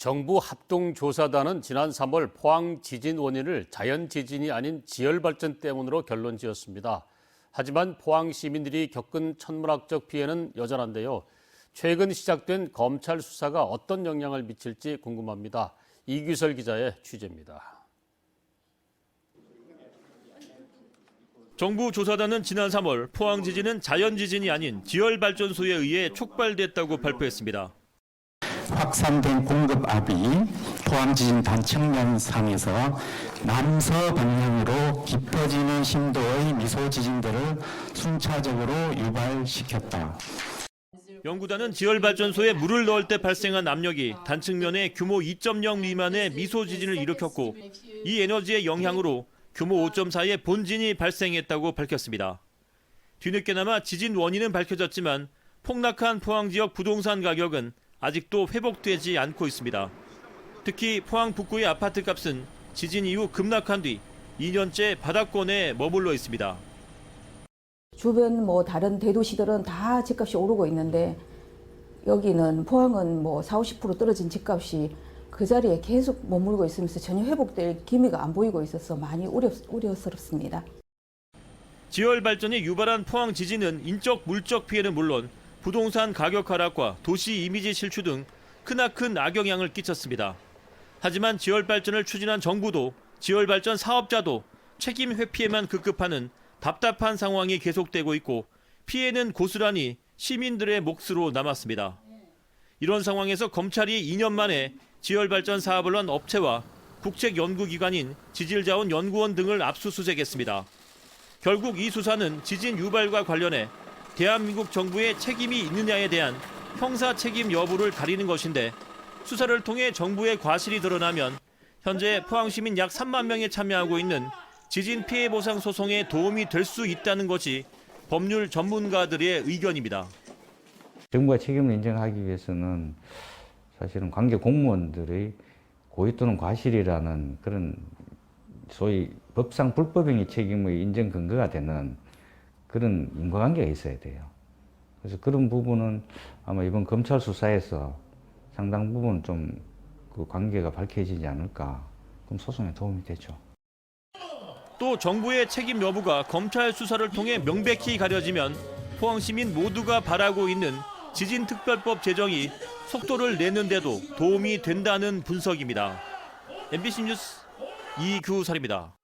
정부 합동조사단은 지난 3월 포항 지진 원인을 자연 지진이 아닌 지열발전 때문으로 결론지었습니다. 하지만 포항 시민들이 겪은 천문학적 피해는 여전한데요. 최근 시작된 검찰 수사가 어떤 영향을 미칠지 궁금합니다. 이규설 기자의 취재입니다. 정부 조사단은 지난 3월 포항 지진은 자연 지진이 아닌 지열발전소에 의해 촉발됐다고 발표했습니다. 확산된 공급압이 포항지진 단층면상에서 남서 방향으로 깊어지는 심도의 미소지진들을 순차적으로 유발시켰다. 연구단은 지열발전소에 물을 넣을 때 발생한 압력이 단층면에 규모 2.0 미만의 미소지진을 일으켰고 이 에너지의 영향으로 규모 5.4의 본진이 발생했다고 밝혔습니다. 뒤늦게나마 지진 원인은 밝혀졌지만 폭락한 포항 지역 부동산 가격은 아직도 회복되지 않고 있습니다. 특히 포항 북구의 아파트 값은 지진 이후 급락한 뒤 2년째 바닥권에 머물러 있습니다. 주변 다른 대도시들은 다 집값이 오르고 있는데 여기는 포항은 40~50% 떨어진 집값이 그 자리에 계속 머물고 있으면서 전혀 회복될 기미가 안 보이고 있어서 많이 우려스럽습니다. 지열발전이 유발한 포항 지진은 인적 물적 피해는 물론 부동산 가격 하락과 도시 이미지 실추 등 크나큰 악영향을 끼쳤습니다. 하지만 지열발전을 추진한 정부도 지열발전 사업자도 책임 회피에만 급급하는 답답한 상황이 계속되고 있고 피해는 고스란히 시민들의 몫으로 남았습니다. 이런 상황에서 검찰이 2년 만에 지열발전 사업을 한 업체와 국책연구기관인 지질자원연구원 등을 압수수색했습니다. 결국 이 수사는 지진 유발과 관련해 대한민국 정부의 책임이 있느냐에 대한 형사 책임 여부를 가리는 것인데 수사를 통해 정부의 과실이 드러나면 현재 포항 시민 약 3만 명이 참여하고 있는 지진 피해 보상 소송에 도움이 될 수 있다는 것이 법률 전문가들의 의견입니다. 정부가 책임을 인정하기 위해서는 사실은 관계 공무원들의 고의 또는 과실이라는 그런 소위 법상 불법행위 책임의 인정 근거가 되는 그런 인과관계가 있어야 돼요. 그래서 그런 부분은 아마 이번 검찰 수사에서 상당 부분 좀 그 관계가 밝혀지지 않을까. 그럼 소송에 도움이 되죠. 또 정부의 책임 여부가 검찰 수사를 통해 명백히 가려지면 포항 시민 모두가 바라고 있는 지진특별법 제정이 속도를 내는데도 도움이 된다는 분석입니다. MBC 뉴스 이규설입니다.